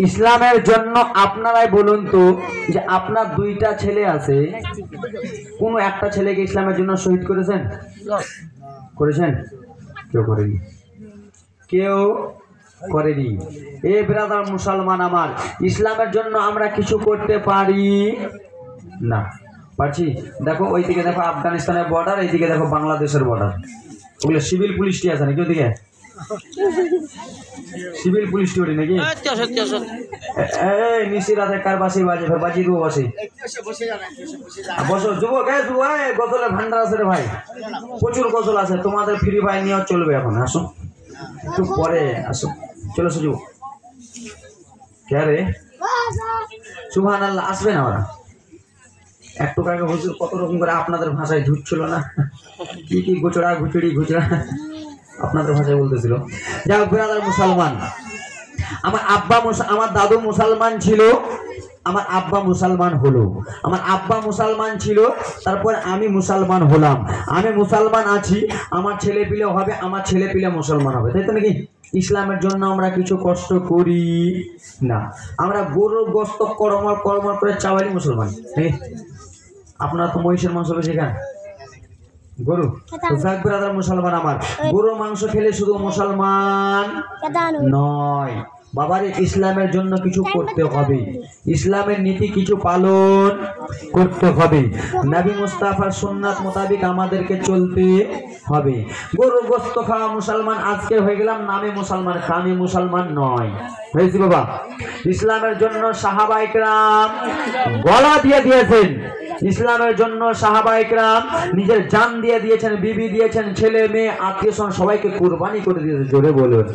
ইসলামের জন্য আপনারাই বলুন তো, যে আপনার দুইটা ছেলে আছে, কোন একটা ছেলেকে ইসলামের জন্য শহীদ করেছেন? করেছেন? কেউ করেনি, কেউ করেনি। এ ব্রাদার মুসলমান আমার, ইসলামের জন্য আমরা কিছু করতে পারি না, পারছি? দেখো ওইদিকে দেখো আফগানিস্তানের বর্ডার, এইদিকে দেখো বাংলাদেশের বর্ডার, ওগুলো সিভিল পুলিশটি আছে নাকি ওদিকে? সিভিল পুলিশ টিউটি নাকি? নিশি রাতে কার বাসি বাজে, বাজি দেবো বাসি। বসো যুবক, গজলের ভান্ডার আছে রে ভাই, প্রচুর গজল আছে, তোমাদের ফ্রি ভাই নিয়েও চলবে। এখন আসো, একটু পরে আসো, চলো যুবক। কে রে? সুবহানাল্লাহ, আসবে না ওরা? একটু আগে হুজুর কত রকম করে আপনাদের ভাষায় ঝুটছিল না, কি কি গুচড়া ঘুচড়ি ঘুচড়া আপনাদের ভাষায় বলতেছিল। যাই হোক ব্রাদার মুসলমান, আমার দাদু মুসলমান ছিল, আমার আব্বা মুসলমান হলো, আমার আব্বা মুসলমান ছিল, তারপর আমি মুসলমান হলাম, আমি মুসলমান আছি, আমার ছেলে পিলে হবে, আমার ছেলে পিলে মুসলমান হবে, তাই তো নাকি? ইসলামের জন্য আমরা কিছু কষ্ট করি না, আমরা গরুর গোস্ত করমর করমর করে চাওয়ালি মুসলমান। আপনারা তো মহিষের মাংস বেশি খান, গরু মুসলমান আমার, গরুর মাংস খেলে শুধু মুসলমান নয় বাবারে, ইসলামের জন্য কিছু করতে হবে, ইসলামের নীতি কিছু পালন করতে হবে, নবী মুস্তাফার সুন্নাত মোতাবেক আমাদেরকে চলতে হবে। গরু গোস্ত খাওয়া মুসলমান আজকে হয়ে গেলাম, নামে মুসলমান, কামে মুসলমান নয়, হয়েছি বাবা। ইসলামের জন্য সাহাবায়ে কেরাম গলা দিয়ে দিয়েছেন, ইসলামের জন্য সাহাবায়ে কেরাম নিজের জান দিয়ে দিয়েছেন, বিবি দিয়েছেন, ছেলে মেয়ে আত্মীয় স্বজন সবাইকে কুরবানি করে দিয়েছে, জোরে বলুন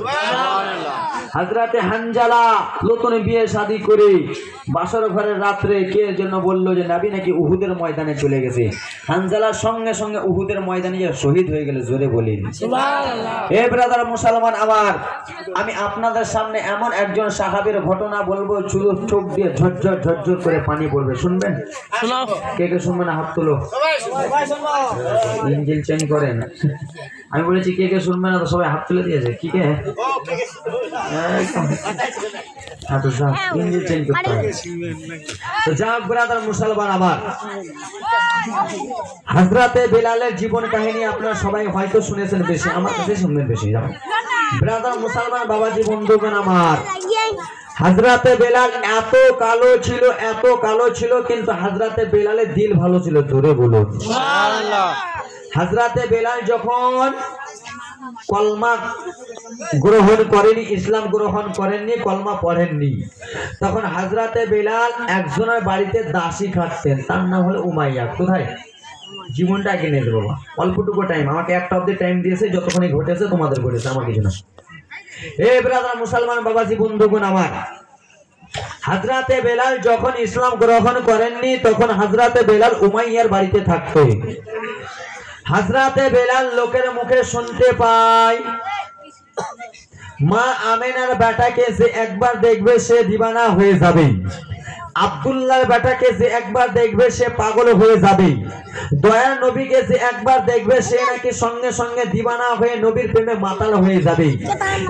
হযরতে হানজালা নতুন বিয়ে শাদী করে বাসর ঘরের রাত্রে কে জন্য বললো যে নবী নাকি উহুদের ময়দানে চলে গেছে, হানজালার সঙ্গে সঙ্গে উহুদের ময়দানে যে শহীদ হয়ে গেল, জোরে বলেন সুবহানাল্লাহ। এ ব্রাদার মুসলমান আমার, আমি আপনাদের সামনে এমন একজন সাহাবীর ঘটনা বলবো, শুধু চোখ দিয়ে ঝরঝর ঝরঝর করে পানি পড়বে, শুনবেন? শোনাও। কে কে শুনবেন না? হাত তোলো, সবাই শুনবো। ইঞ্জিল চেঞ্জ করেন, আমি বলেছি কে কে শুনবে না, তো সবাই হাত তুলে দিয়েছে। কি কে? ইঞ্জিল চেঞ্জ করতে হবে। তো যাক ব্রাদার মুসলমান আমার, হযরতে বেলালের জীবন কাহিনী আপনারা সবাই হয়তো শুনেছেন বেশি, আমার কাছে শুনবেন বেশি। ব্রাদার মুসলমান বাবাজি বন্ধুগণ আমার, হযরতে বেলাল এত কালো ছিল, এত কালো ছিল, কিন্তু হযরতে বেলালের দিল ভালো ছিল, জোরে বলুন সুবহানাল্লাহ। হযরতে বেলাল যখন কলমা গ্রহণ করেনি, ইসলাম গ্রহণ করেননি, কলমা পড়েননি, তখন হযরতে বেলাল একজনের বাড়িতে দাসী খাটতেন, তার নাম হলো উমাইয়া। কোথায়? জীবনটা আগে নিয়ে দেবো, অল্পটুকু টাইম, আমাকে একটা অব্দি টাইম দিয়েছে, যতক্ষণই ঘটেছে তোমাদের ঘটেছে, আমার কিছু না। এ ব্রাদার মুসলমান বাবাজি বন্ধুগণ আমার, হযরতে বেলাল যখন ইসলাম গ্রহণ করেননি, তখন হযরতে বেলাল উমাইয়ার বাড়িতে থাকতেন। হযরতে বেলাল লোকের মুখে শুনতে পায়, মা আমেনার বেটাকে যে একবার দেখবে সে দিবানা হয়ে যাবে, আব্দুল্লাহর বেটাকে যে একবার দেখবে সে পাগল হয়ে যাবে, দয়ার নবীকে যে একবার দেখবে সে নাকি সঙ্গে সঙ্গে দিবানা হয়ে নবীর প্রেমে মাতাল হয়ে যাবে।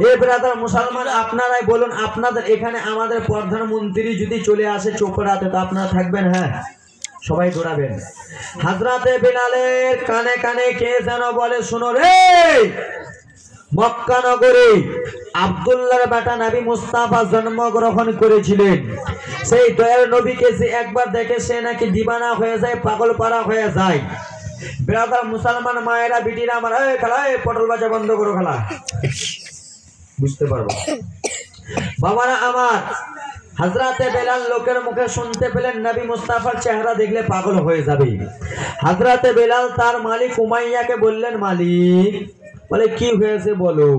এ ব্রাদার মুসলমান, আপনারাই বলুন, আপনাদের এখানে আমাদের প্রধানমন্ত্রী যদি চলে আসে চোপড়াতে, তো আপনারা থাকবেন? হ্যাঁ, সবাই দৌড়াবেন। হযরতে বেলালের কানে কানে কে যেন বলে, শুনো রে, মক্কা নগরে আব্দুল্লাহর বেটা নবী মুস্তাফা জন্মগ্রহণ করেছিলেন, সেই দয়ার নবীকে যে একবার দেখে সে নাকি দিবানা হয়ে যায়, পাগল পারা হয়ে যায়। ব্রাদার মুসলমান মায়েরা বিটিরা আমার, এই খেলা, এই পটল বাজা বন্ধ করো, খেলা বুঝতে পারবো বাবারা আমার। হযরতে বেলাল লোকের মুখে শুনতে পেলেন নবী মুস্তাফার চেহারা দেখলে পাগল হয়ে যাবে। হযরতে বেলাল তার মালিক উমাইয়াকে বললেন, মালিক। বলে কি হয়েছে বলো?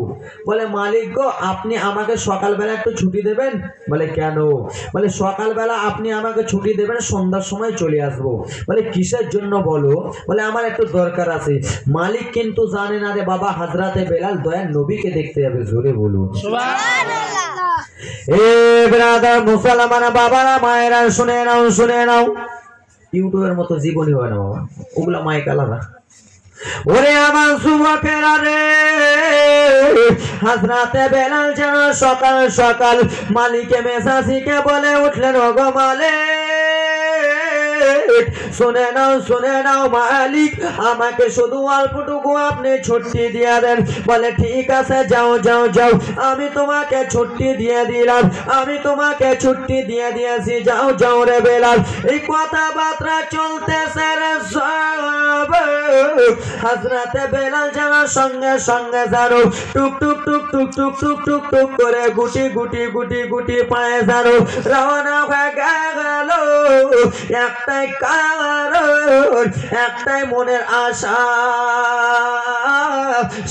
বলে মালিক গো, আপনি আমাকে সকালবেলা একটু ছুটি দেবেন। বলে কেন? বলে সকালবেলা আপনি আমাকে ছুটি দেবেন, সন্ধ্যার সময় চলে আসবো। বলে কিসের জন্য বলো? বলে আমার একটু দরকার আছে। মালিক কিন্তু জানে না রে বাবা, হযরতে বেলাল দয়ার নবীকে দেখতে যাবে, জোরে বলুন সুবহানাল্লাহ। এ ব্রাদার মুসলমান বাবারা মায়েরা শুনে নাও, শুনে নাও, ইউটিউবের মতো জীবনী হয় না বাবা, ওগুলা মাইক আলাদা। ওরে আমার যুবকেরা রে, হযরতে বেলাল যেন সকাল সকাল মালিকে মেজাজিকে বলে উঠলেন, ওগো মালিক, শুনে নাও মালিক, আমাকে শুধু অল্পটুকু আপনি ছুটি দিয়ে দেন। বলে ঠিক আছে, যাও যাও যাও, আমি তোমাকে ছুটি দিয়ে দিলাম, আমি তোমাকে ছুটি দিয়ে দিয়েছি, যাও যাও রে বেলাল। এই কথাবার্তা চলতেছে রে সব। হযরতে বেলাল যেন সঙ্গে সঙ্গে জানো টুক টুক টুক টুক টুক টুক টুক টুক করে গুটি গুটি গুটি গুটি পায়ে জানো রওনা হয়ে গেল। একটাই কারণ, একটাই মনের আশা,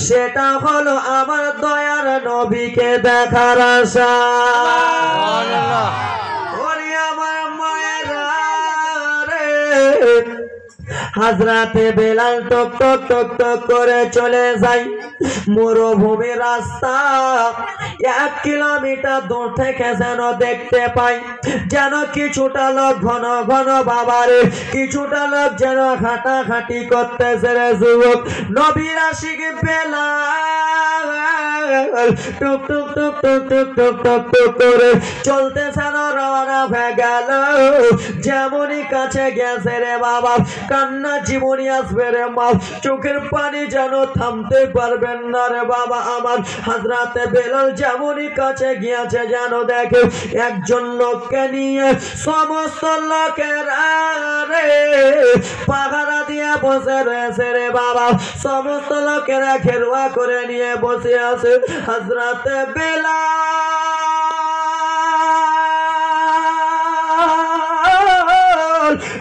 সেটা হলো আমার দয়ার নবীকে দেখার আশা। ওরে আমার মায়েরা রে, হযরতে বেলাল টক টক টক টক করে চলে যায়। মরুভূমির রাস্তা, 1 কিলোমিটার দূর থেকে যেন দেখতে পাই যেন কিছুটা লোক ঘন ঘন বাবারে, কিছুটা লোক যেন হাঁটাহাঁটি করতেছে রে যুবক। নবীর আশিক বেলাল টুক টুক টুক টুক টুক টুক টুক টুক করে চলতেছে, রওনা হয়ে গেল। যেমনই কাছে গেছে রে বাবা, কান্না জীবনী আসবে রে মা, চোখের পানি যেন থামতে পারবেন না রে বাবা আমার। হযরতে বেলাল যেমনই কাছে গিয়েছে যেন দেখে একজন লোককে নিয়ে সমস্ত লোকেরা রে পাহারা দিয়ে বসে রয়েছে রে বাবা। সমস্ত লোকেরা ঘেরুয়া করে নিয়ে বসে আছে। হযরতে বেলাল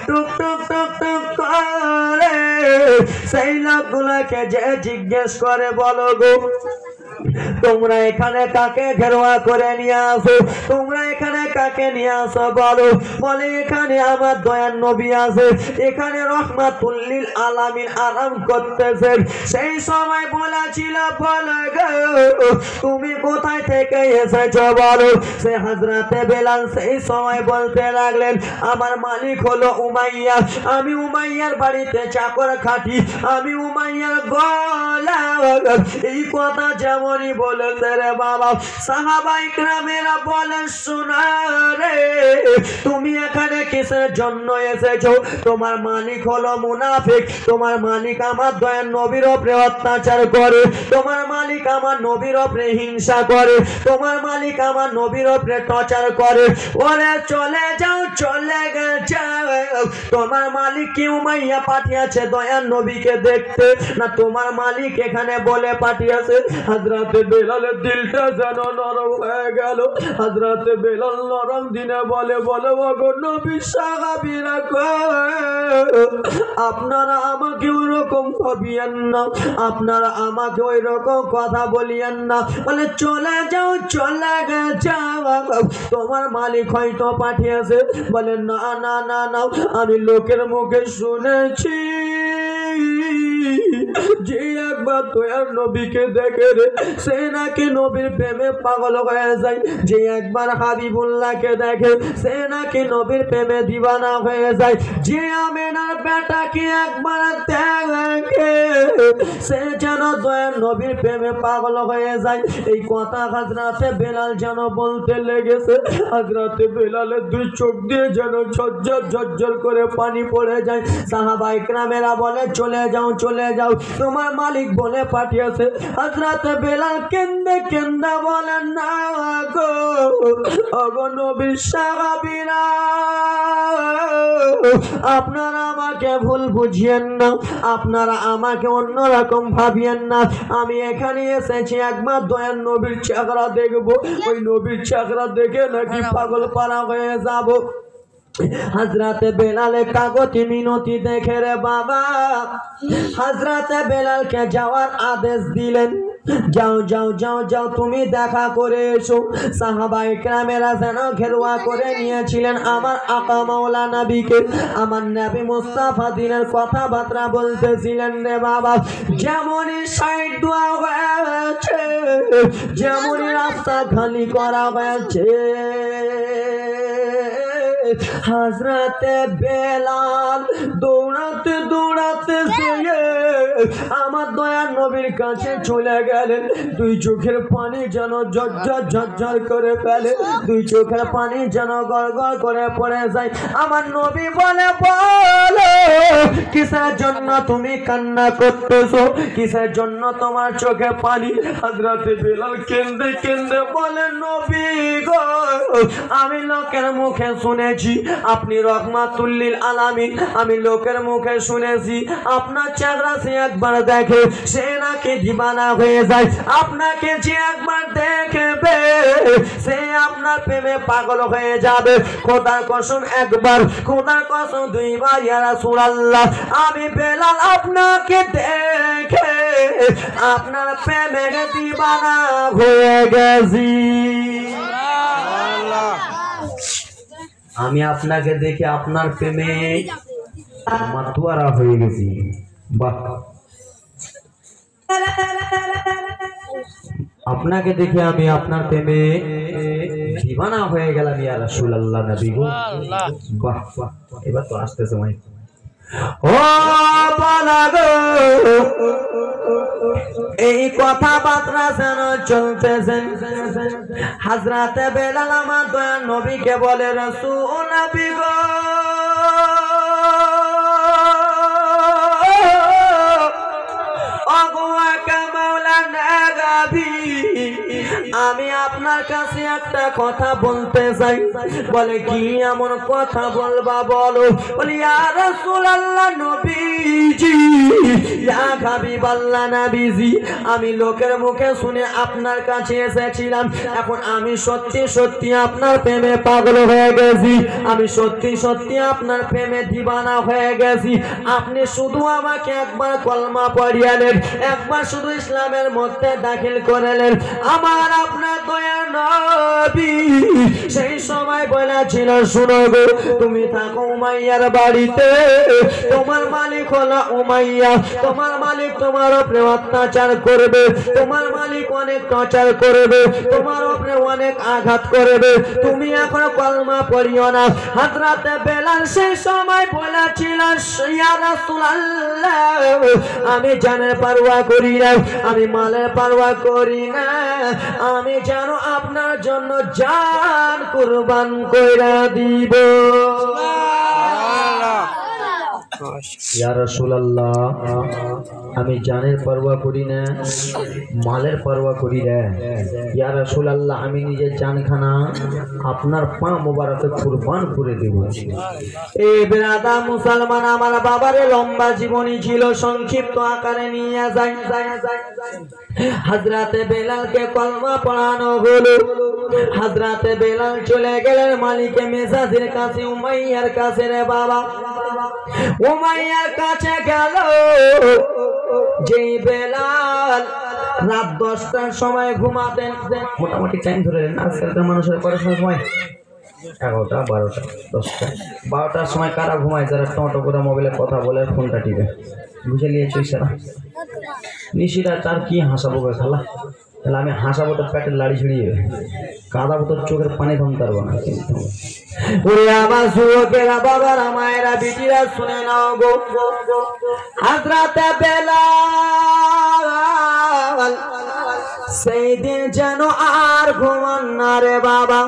টুক টুক টুক টুক করে সেই লোকগুলোকে যে জিজ্ঞেস করে, বলো গো তোমরা এখানে কাকে ঘেরোয়া করে নিয়ে আসো, তোমরা এখানে কাকে নিয়ে আসো বলো। বলে এখানে আমার দয়ার নবী আছে, এখানে রহমাতুল লিল আলামিন আরাম করতেছেন। সেই সময় বলেছিল, বলো গো তুমি কোথায় থেকে এসেছো বলো। সে হযরতে বেলাল সেই সময় বলতে লাগলেন, আমার মালিক হলো উমাইয়া, আমি উমাইয়ার বাড়িতে চাকর খাটি, আমি উমাইয়ার গোলাম। এই কথা যেমনই বলেছে রে বাবা, সাহাবা ইকরামেরা বলেন, শোনা রে তুমি এখানে কিসের জন্য এসেছো? তোমার মালিক হলো মুনাফিক, তোমার মালিক আমার দয়ার নবীর উপরে অত্যাচার করে, তোমার মালিক আমার নবীর উপরে হিংসা করে, তোমার মালিক আমার নবীর উপরে টর্চার করে। ওরে চলে যাও, চলে যাও, তোমার মালিক কি উমাইয়া পাঠিয়েছে দয়ার নবীকে দেখতে, না তোমার মালিক এখানে বলে পাঠিয়েছে? হযরতে বেলালের দিলটা যেন নরম হয়ে গেল। হযরতে বেলাল নরম দিনে বলে, বলে ওগো নবী সাহাবীরা গো, আপনারা আমাকে ওই রকম ভাবিয়েন না, আপনারা আমাকে ওই রকম কথা বলিয়েন না। বলে চলে যাও, চলে যাও, তোমার মালিক হয়তো পাঠিয়েছে। বলে না না না না, আমি লোকের মুখে শুনেছি যে একবার দয়ার নবীকে দেখে রে সে নাকি নবীর প্রেমে পাগল হয়ে যায়, যে একবার হাবিবুল্লাহকে দেখে সে নাকি নবীর প্রেমে দিওয়ানা হয়ে যায়, যে আমেনার বেটাকে একবার দেখে সে যেন দয়ার নবীর প্রেমে পাগল হয়ে যায়। এই কথা হযরতে বেলাল যেন বলতে লেগেছে। হযরতে বেলালের দুই চোখ দিয়ে যেন ঝরঝর ঝরঝর করে পানি পড়ে যায়। সাহাবা ইকরামেরা বলে, চলে যাও, চলে যাও, তোমার মালিক বলে পাঠিয়েছে। হযরতে বেলাল কেন্দে কেন্দে বলেন, না গো ওগো নবীর সাহাবীরা, আপনারা আমাকে ভুল বুঝিয়েন না, আপনারা আমাকে অন্যরকম ভাবিয়েন না। আমি এখানে এসেছি একবার দয়ার নবীর চেহারা দেখবো, ওই নবীর চেহারা দেখে নাকি পাগল পারা হয়ে যাব। হযরতে বেলালের কাগতি মিনতি দেখে রে বাবা হযরতে বেলালকে যাওয়ার আদেশ দিলেন। যাও যাও যাও যাও, তুমি দেখা করে এসো। সাহাবা ইকরামেরা যেন ঘেরুয়া করে নিয়েছিলেন আমার আকা মাওলা নবীকে, আমার নবী মুস্তাফা দিনের কথাবার্তা বলতেছিলেন রে বাবা। যেমনই সাইড দোয়া হয়েছে, যেমনই রাস্তা খালি করা হয়েছে, হযরতে বেলাল দৌড়াতে দৌড়াতে আমার দয়ার নবীর কাছে চলে গেলেন। দুই চোখের পানি যেন ঝরঝর ঝরঝর করে ফেলে, দুই চোখের পানি যেন গড়গড় করে পড়ে যায়। আমার নবী বলে, বলো কিসের জন্য তুমি কান্না করতেছো, কিসের জন্য তোমার চোখে পানি? হযরতে বেলাল কেঁদে কেঁদে বলে, নবী গো, আমি লোকের মুখে শুনেছি আপনি রহমাতুল লিল আলামিন, আমি লোকের মুখে শুনেছি আপনার চেহারা সে একবার দেখে সে নাকি দিবানা হয়ে যায়, আপনাকে যে একবার দেখবে সে আপনার প্রেমে পাগল হয়ে যাবে। খোদার কসম একবার, খোদার কসম দুইবার, ইয়া রাসূলুল্লাহ আমি বেলাল আপনাকে দেখে আপনার প্রেমে দিবানা হয়ে গেছি। আমি আপনাকে দেখে আপনার প্রেমে মাতোয়ারা হয়ে গেছি। বাহ, আপনাকে দেখে আমি আপনার প্রেমে দিওয়ানা হয়ে গেলাম ইয়া রাসূলুল্লাহ নবী গো। বাহ বাহ, এবার তো আসতে সময়। ও বালা গো, এই কথাবার্তা যেন চলতেছেন। হযরতে বেলাল আমার দয়ার নবীকে বলে, রাসূল নবী গো, আমি আপনার কাছে একটা কথা বলতে চাই। বলে, কি এমন কথা বলবা বলো? বলি, ইয়া রাসূলুল্লাহ নবীজি, ইয়া হাবিবাল্লাহ নবীজি, আমি লোকের মুখে শুনে আপনার কাছে এসেছিলাম, এখন আমি সত্যি সত্যি আপনার প্রেমে পাগল হয়ে গেছি, আমি সত্যি সত্যি আপনার প্রেমে দিবানা হয়ে গেছি। আপনি শুধু আমাকে একবার কলমা পড়িয়ে নেন, একবার শুধু ইসলামের মধ্যে দাখিল করে নেন। আমার আপনার দয়ার নবী সেই সময় বলেছিল, শুনো গো, তুমি থাকো উমাইয়ার বাড়িতে, তোমার মালিক হলো উমাইয়া, তোমার মালিক তোমার উপরে অত্যাচার করবে, তোমার মালিক অনেক টর্চার করবে, তোমার উপরে অনেক আঘাত করবে, তুমি এখন কলমা পড়িও না। হযরতে বেলাল সেই সময় বলেছিল, ইয়া রাসূলুল্লাহ আমি জানের পরোয়া করি না, আমি মালের পরোয়া করি না, আমি যেন আপনার জন্য জান কুরবান কইরা দিব। ইয়া রাসূলুল্লাহ আমি জানের পরোয়া করি না, মালের পরোয়া করি না। ইয়া রাসূলুল্লাহ আমি নিজের জানখানা আপনার পা মোবারকে কুরবান করে দেব। এই বেরাদা মুসলমান, আমার বাবারে লম্বা জীবনী ছিল, সংক্ষিপ্ত আকারে নিয়ে যাই। হযরতে বেলালকে কলমা পড়ানো হলো। হযরতে বেলাল চলে গেলেন মালিকে মেজাজের কাছে, উমাইয়ার কাছে। রে বাবা, উমাইয়ার কাছে গেল। যেই বেলাল রাত 10টার সময় ঘুমাতেন, মোটামুটি টাইম ধরে আজকালকার মানুষের পড়াশোনার সময় 11টা 12টা 10টা 12টার সময় কারা ঘুমায়? যারা টটো করে মোবাইলে কথা বলে ফোনটা টিপে। বুঝে নিয়েছি সারা নিশিরা তার কি হাসাবো খালা, তাহলে আমি হাসাবো তো পেটের লাড়ি ছিড়িয়ে, কাঁদাবো তো চোখের পানি ধমতার না। কিন্তু ওরে আমার যুবকেরা, বাবারা, মায়েরা, বিটিরা শুনে নাও গো, হযরতে বেলাল সেই দিন যেন আর ঘুমান না রে বাবা।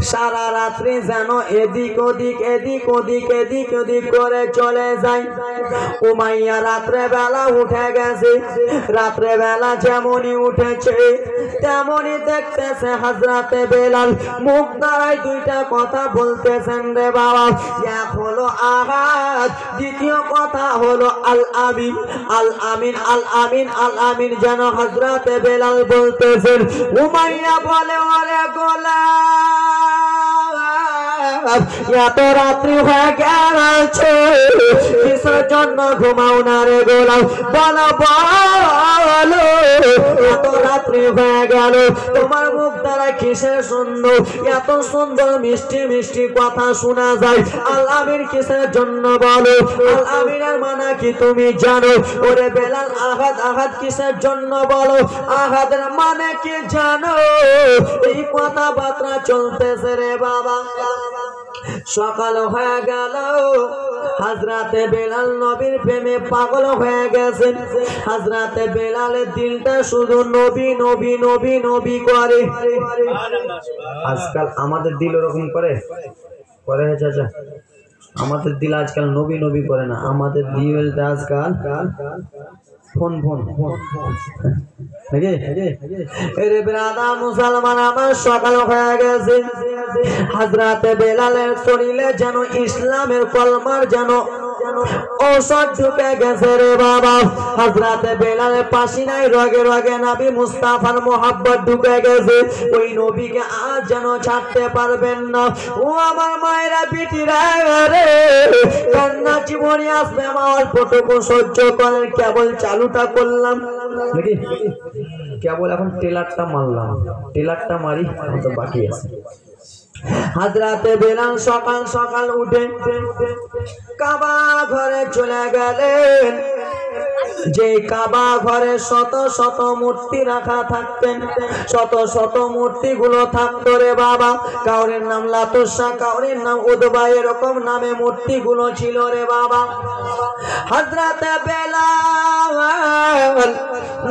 সারা রাত্রি যেন এদিক ওদিক এদিক ওদিক এদিক ওদিক করে চলে যায়। উমাইয়া রাত্রে বেলা উঠে গেছে। রাত্রে বেলা যেমনই উঠেছে তেমনই দেখতেছে হযরতে বেলাল মুখ দ্বারাই দুইটা কথা বলতেছেন রে বাবা। এক হলো আহাদ, দ্বিতীয় কথা হলো আল আমিন, আল আমিন, আল আমিন, আল আমিন যেন হযরতে বেলাল বলতেছেন। উমাইয়া বলে, ওরে গোলাম, এত রাত্রি হয়ে গেছে, কিসের জন্য ঘুমাও না রে গোলাম? বলো বলো, এত রাত্রি হয়ে গেল, তোমার মুখ দ্বারা কিসের সুন্দর, এত সুন্দর মিষ্টি মিষ্টি কথা শোনা যায়। আল আমিন কিসের জন্য বলো? আল আমিনের মানে কি তুমি জানো? ওরে বেলাল, আহাদ, আহাদ কিসের জন্য বলো? আহাদের মানে কি জানো? এই কথাবার্তা চলতেছে রে বাবা। সকাল হয়ে গেল, হযরতে বেলাল নবীর প্রেমে পাগল হয়ে গেছেন। হযরতে বেলালের দিলটা শুধু নবী নবী নবী নবী করে। আজকাল আমাদের দিল ওরকম করে করে চাচা, আমাদের দিল আজকাল নবী নবী করে না, আমাদের দিলটা আজকাল ফোন ফোন নাকি? এরে ব্রাদার মুসলমান আমার, সকাল হয়ে গেছে। হযরতে বেলালের শরীরে যেন ইসলামের কলমার যেন ঔষধ ঢুকে গেছে রে বাবা। হযরতে বেলালের পাসিনায় রগে রগে নবী মুস্তাফার মোহাব্বত ঢুকে গেছে। ওই নবীকে আজ যেন ছাড়তে পারবেন না। ও আমার মায়েরা বিটিরা রে, কান্না জীবনে আসবে আমার, অল্পটুকু সহ্য করেন। কেবল চালুটা করলাম নাকি, কেবল এখন টেলারটা মারলাম, টেলারটা মারি, তো বাকি আছে। হযরতে বেলাল সকাল সকাল উঠে কাবা ঘরে চলে গেলেন। যে কাবা ঘরে শত শত মূর্তি রাখা থাকতেন, শত শত মূর্তি গুলো থাকতো রে বাবা। কাউরের নাম লাতুসা, কাউরের নাম উদবা, এরকম নামে মূর্তি গুলো ছিল রে বাবা। হযরতে বেলাল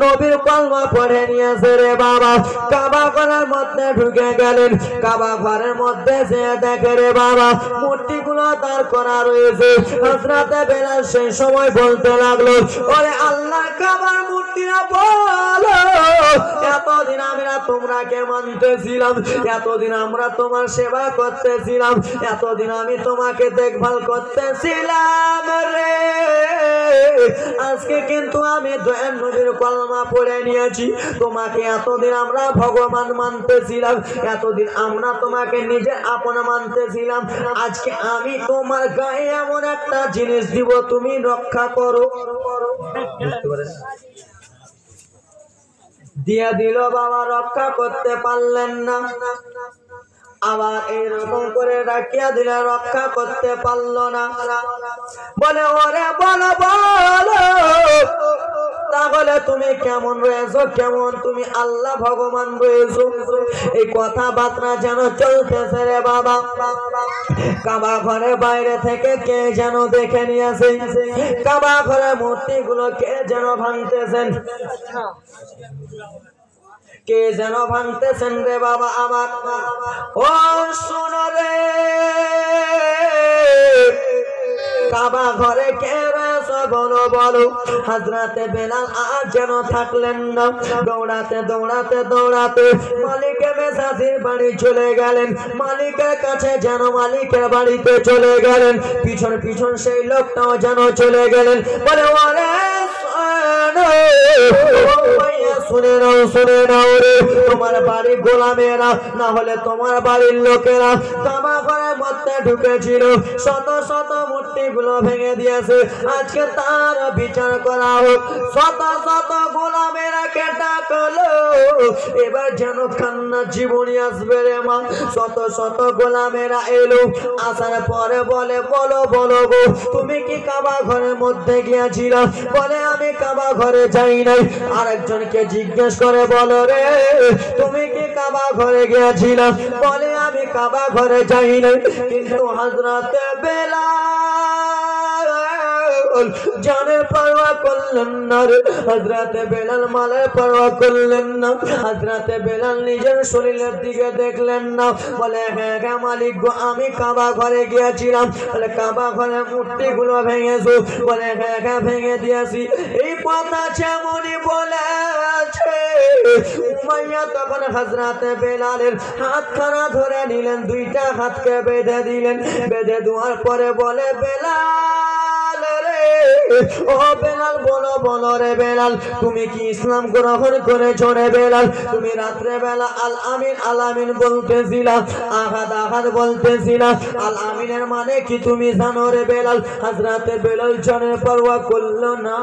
নবীর কলমা পড়ে নিয়েছে রে বাবা। কাবা ঘরের মধ্যে ঢুকে গেলেন। কাবা ঘরের মধ্যে যে দেখে রে বাবা মূর্তি গুলো দাঁড় করা রয়েছে। হযরতে বেলাল সেই সময় বলতে লাগলো, ওরে আল্লাহ কাবার মূর্তিরা বলো, এতদিন আমরা তোমরাকে মানতেছিলাম, এতদিন আমরা তোমার সেবা করতেছিলাম, এতদিন আমি তোমাকে দেখভাল করতেছিলাম রে। আজকে কিন্তু আমি দয়ার নবীর কলমা পড়ে নিয়েছি। তোমাকে এতদিন আমরা ভগবান মানতেছিলাম, এতদিন আমরা তোমাকে নিজের আপন মানতেছিলাম। আজকে আমি তোমার গায়ে এমন একটা জিনিস দিব, তুমি রক্ষা করো। দিয়া দিল বাবা, রক্ষা করতে পারলেন না। আবার এরকম করে রাখিয়া দিলে, রক্ষা করতে পারলো না। বলে ওরে বলো বলো, তাহলে তুমি কেমন রয়েছো, কেমন তুমি আল্লাহ ভগবান রয়েছো? এই কথাবার্তা যেন চলতেছে রে বাবা। কাবা ঘরের বাইরে থেকে কে যেন দেখে নিয়েছে, কাবা ঘরের মূর্তি গুলো কে যেন ভাঙতেছেন, কে যেন ভাঙতেছেন রে বাবা আমার। ও শোনো রে, কাবা ঘরে কে রয়েছে বলো বলো। হযরতে বেলাল আজ যেন থাকলেন না। দৌড়াতে দৌড়াতে দৌড়াতে মালিকের মেসাজির বাড়ি চলে গেলেন। মালিকের কাছে যেন মালিকের বাড়িতে চলে গেলেন। পিছন পিছন সেই লোকটাও যেন চলে গেলেন। বলে ওরে শুনে নাও শুনে নাও রে, তোমার বাড়ির গোলামেরা না হলে তোমার বাড়ির লোকেরা কাবা ঘরের মধ্যে ঢুকেছিল, শত শত মূর্তি গুলো ভেঙে দিয়েছে। আজকে তার বিচার করা হোক। শত শত গোলামেরা কে ডাকলো, এবার যেন কান্না জীবনী আসবে রে মা। শত শত গোলামেরা এলো, আসার পরে বলে বলো বলো গো, তুমি কি কাবা ঘরের মধ্যে গিয়েছিল? বলে আমি কাবা ঘরে যাই নাই। আরেকজনকে জিজ্ঞেস করে বলো রে, তুমি কি কাবা ঘরে গিয়েছিল? বলে আমি কাবা ঘরে যাই নাই। কিন্তু হযরতে বেলাল জানের পরোয়া করলেন না রে, হযরতে বেলাল মালের পরোয়া করলেন না। হযরতে বেলাল নিজের শরীরের দিকে দেখলেন না। বলে হ্যাঁ হ্যাঁ মালিক গো, আমি কাবা ঘরে গিয়েছিলাম। বলে কাবা ঘরে মূর্তি গুলো ভেঙেছো? বলে হ্যাঁ হ্যাঁ ভেঙে দিয়েছি। এই কথা যেমনই বলেছে, উমাইয়া তখন হযরতে বেলালের হাতখানা ধরে নিলেন, দুইটা হাতকে বেঁধে দিলেন। বেঁধে দেওয়ার পরে বলে বেলাল রে, ও বেলাল বলো বলো রে বেলাল, তুমি কি ইসলাম গ্রহণ করেছো রে বেলাল? তুমি রাত্রে বেলা আল আমিন আল আমিন বলতেছিলা, আহাদ আহাদ বলতেছিলা, আল আমিনের মানে কি তুমি জানো রে বেলাল? হযরতে বেলাল জানের পরোয়া করলো না,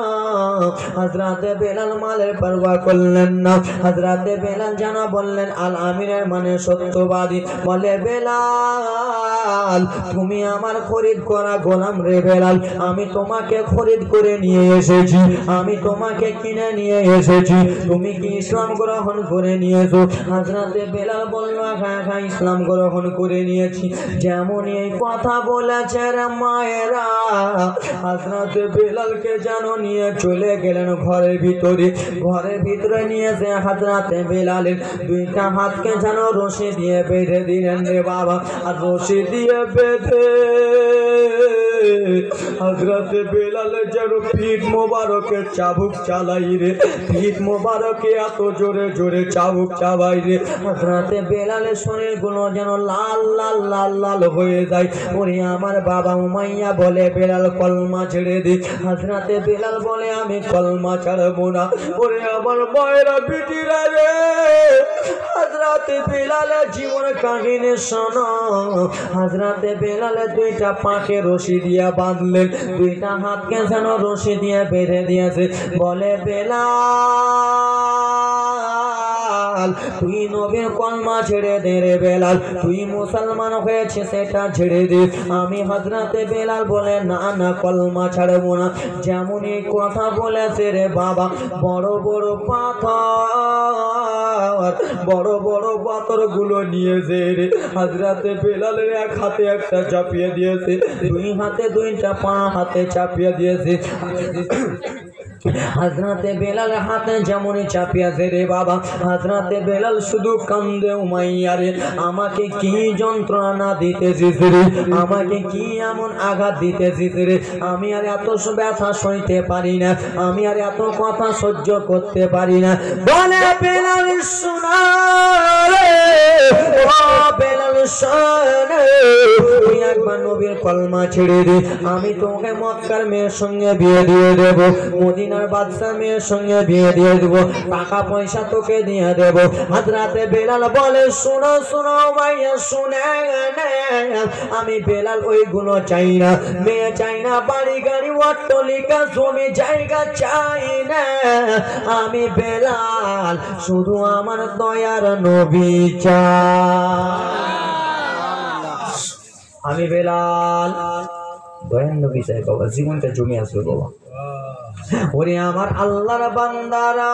হযরতে বেলাল মালের পরোয়া করলেন না। হযরতে বেলাল জানা বললেন আল আমিনের মানে সত্যবাদী। বলে বেলাল তুমি আমার খরিদ করা গোলাম রে বেলাল, আমি তোমাকে খরিদ খরিদ করে নিয়ে এসেছি, আমি তোমাকে কিনে নিয়ে এসেছি, তুমি কি ইসলাম গ্রহণ করে নিয়েছো? হযরতে বেলাল বলল হ্যাঁ হ্যাঁ ইসলাম গ্রহণ করে নিয়েছি। যেমন এই কথা বলেছে রে মায়েরা, হযরতে বেলালকে যেন নিয়ে চলে গেলেন ঘরের ভিতরে। ঘরের ভিতরে নিয়ে যে হযরতে বেলালের দুইটা হাতকে যেন রশি দিয়ে বেঁধে দিলেন রে বাবা। আর রশি দিয়ে বেঁধে হযরতে বেলালের যেন পিঠ মোবারকে চাবুক চালাই রে, পিঠ মোবারকে এত জোরে জোরে চাবুক চাবাই রে, হযরতে বেলালের শরীরগুলো যেন লাল লাল লাল লাল হয়ে যায়। ওরে আমার বাবা উমাইয়া বলে বেলাল কলমা ছেড়ে দে। হযরতে বেলাল বলে আমি কলমা ছাড়বো না। ওরে আমার মায়েরা বিটিরা রে, হযরতে বেলালের জীবন কাহিনী শোনো। হযরতে বেলালের দুইটা পাকে রশি দিয়ে বাঁধলেন, দুইটা হাতকে যেন রশি দিয়ে বেঁধে দিয়েছে। বলে বেলাল তুই নবীর কলমা ছেড়ে দে রে বেলাল, তুই মুসলমান হয়েছে সেটা ছেড়ে দে। আমি হযরতে বেলাল বলে না না কলমা ছাড়বো না। যেমন এই কথা বলেছে রে বাবা, বড় বড় পাথর, বড় বড় পাথর গুলো নিয়ে যে রে হযরতে বেলালের এক হাতে একটা চাপিয়ে দিয়েছে, দুই হাতে দুইটা পা হাতে চাপিয়ে দিয়েছে। হযরতে বেলাল হাতে যেমনই চাপিয়েছে রে বাবা, হযরতে বেলাল শুধু কান্দে উমাইয়া রে, আমাকে কি যন্ত্রণা দিতেছিস রে, আমাকে কি এমন আঘাত দিতেছিস রে, আমি আর এত ব্যথা সইতে পারি না, আমি আর এত কথা সহ্য করতে পারি না। বলে বেলাল শোনা রে, ও বেলাল শোনা, তুই একবার নবীর কলমা ছেড়ে দে, আমি তোকে মক্কার মেয়ের সঙ্গে বিয়ে দিয়ে দেব, মদিনার বাদশা মেয়ের সঙ্গে বিয়ে দিয়ে দেব, টাকা পয়সা তোকে দিয়ে দেব। হযরতে বেলাল বলে শোনো শোনো ভাইয়া শুনে নে, আমি বেলাল ওইগুলো চাই না, মেয়ে চাই না, বাড়ি গাড়ি অট্টালিকা জমি জায়গা চাই না, আমি বেলাল শুধু আমার দয়ার নবী চাই। আমি বেলাল দয়ার নবী চাই বাবা, জীবনটা জমি আসবে বাবা। ওরে আমার আল্লাহর বান্দারা।